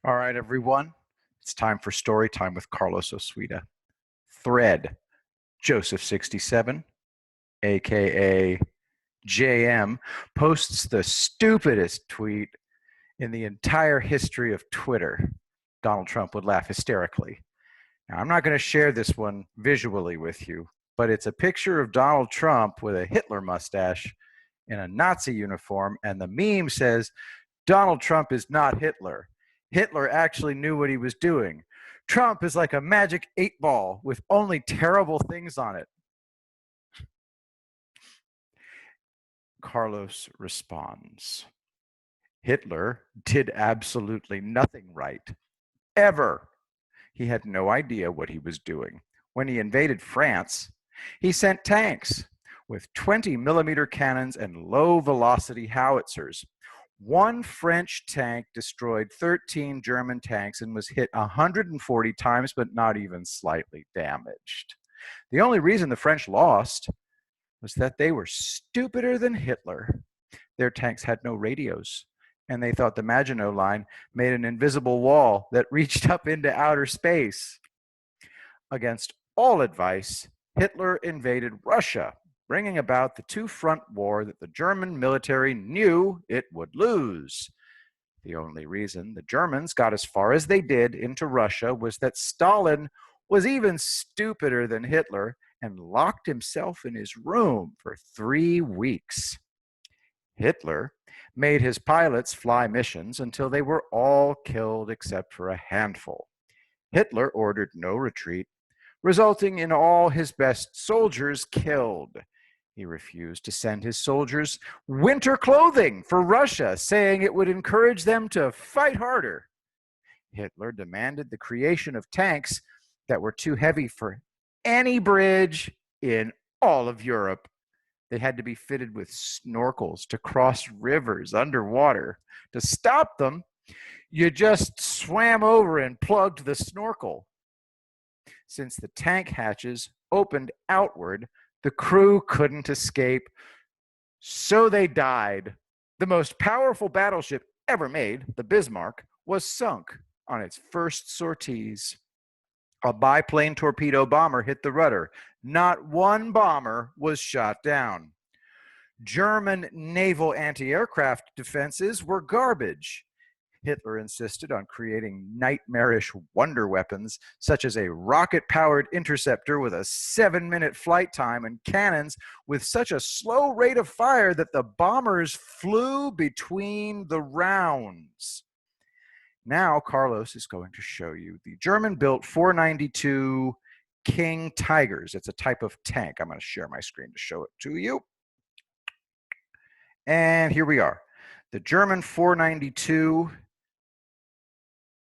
All right, everyone. It's time for story time with Carlos Oswita. Thread, Joseph67, aka JM, posts the stupidest tweet in the entire history of Twitter. Donald Trump would laugh hysterically. Now, I'm not going to share this one visually with you, but it's a picture of Donald Trump with a Hitler mustache in a Nazi uniform, and the meme says, Donald Trump is not Hitler. Hitler actually knew what he was doing. Trump is like a magic 8-ball with only terrible things on it. Carlos responds, Hitler did absolutely nothing right, ever. He had no idea what he was doing. When he invaded France, he sent tanks with 20-millimeter cannons and low-velocity howitzers. One French tank destroyed 13 German tanks and was hit 140 times, but not even slightly damaged. The only reason the French lost was that they were stupider than Hitler. Their tanks had no radios, and they thought the Maginot Line made an invisible wall that reached up into outer space. Against all advice, Hitler invaded Russia, bringing about the two-front war that the German military knew it would lose. The only reason the Germans got as far as they did into Russia was that Stalin was even stupider than Hitler and locked himself in his room for 3 weeks. Hitler made his pilots fly missions until they were all killed except for a handful. Hitler ordered no retreat, resulting in all his best soldiers killed. He refused to send his soldiers winter clothing for Russia, saying it would encourage them to fight harder. Hitler demanded the creation of tanks that were too heavy for any bridge in all of Europe. They had to be fitted with snorkels to cross rivers underwater. To stop them, you just swam over and plugged the snorkel. Since the tank hatches opened outward, the crew couldn't escape, so they died. The most powerful battleship ever made, the Bismarck, was sunk on its first sorties. A biplane torpedo bomber hit the rudder. Not one bomber was shot down. German naval anti-aircraft defenses were garbage. Hitler insisted on creating nightmarish wonder weapons, such as a rocket-powered interceptor with a 7-minute flight time and cannons with such a slow rate of fire that the bombers flew between the rounds. Now, Carlos is going to show you the German-built 492 King Tigers. It's a type of tank. I'm going to share my screen to show it to you. And here we are. The German 492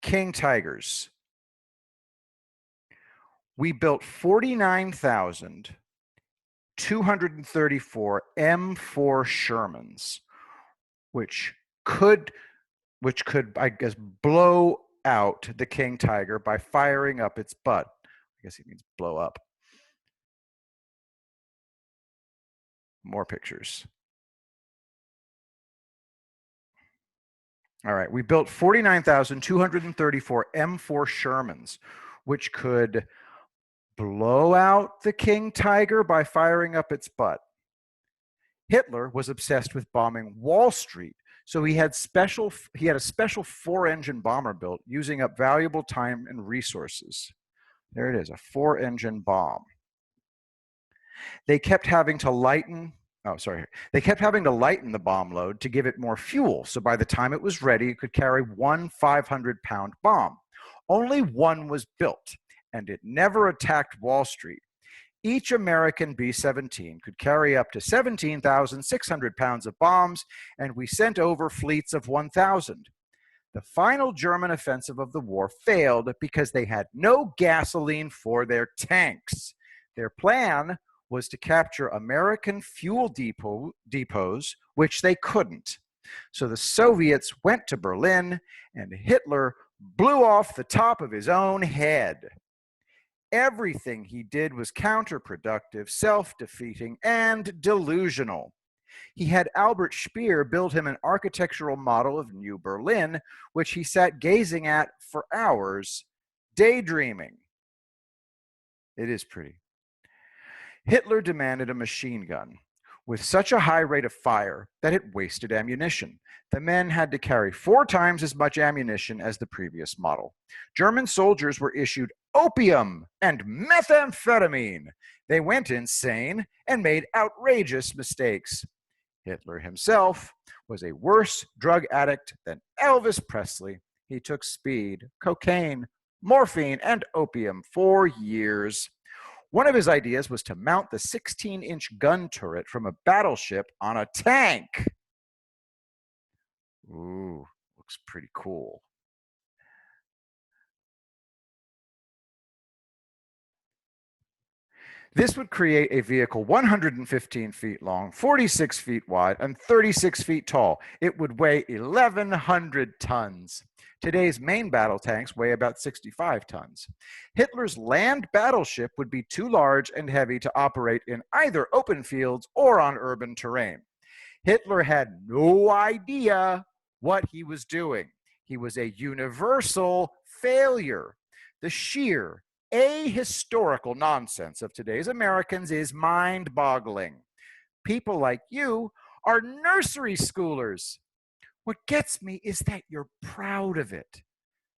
King Tigers. We built 49,234 M4 Shermans, which could, I guess, blow out the King Tiger by firing up its butt. I guess it means blow up. More pictures. All right, we built 49,234 M4 Shermans, which could blow out the King Tiger by firing up its butt. Hitler was obsessed with bombing Wall Street, so he had a special 4-engine bomber built, using up valuable time and resources. There it is, a 4-engine bomb. They kept having to lighten the bomb load to give it more fuel, so by the time it was ready, it could carry one 500-pound bomb. Only one was built, and it never attacked Wall Street. Each American B-17 could carry up to 17,600 pounds of bombs, and we sent over fleets of 1,000. The final German offensive of the war failed because they had no gasoline for their tanks. Their plan was to capture American fuel depots, which they couldn't. So the Soviets went to Berlin, and Hitler blew off the top of his own head. Everything he did was counterproductive, self-defeating, and delusional. He had Albert Speer build him an architectural model of New Berlin, which he sat gazing at for hours, daydreaming. It is pretty. Hitler demanded a machine gun with such a high rate of fire that it wasted ammunition. The men had to carry 4 times as much ammunition as the previous model. German soldiers were issued opium and methamphetamine. They went insane and made outrageous mistakes. Hitler himself was a worse drug addict than Elvis Presley. He took speed, cocaine, morphine, and opium for years. One of his ideas was to mount the 16-inch gun turret from a battleship on a tank. Ooh, looks pretty cool. This would create a vehicle 115 feet long, 46 feet wide, and 36 feet tall. It would weigh 1,100 tons. Today's main battle tanks weigh about 65 tons. Hitler's land battleship would be too large and heavy to operate in either open fields or on urban terrain. Hitler had no idea what he was doing. He was a universal failure. The sheer ahistorical nonsense of today's Americans is mind-boggling. People like you are nursery schoolers. What gets me is that you're proud of it.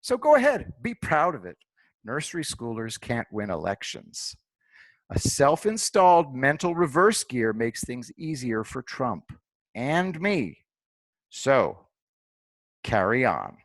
So go ahead, be proud of it. Nursery schoolers can't win elections. A self-installed mental reverse gear makes things easier for Trump and me. So carry on.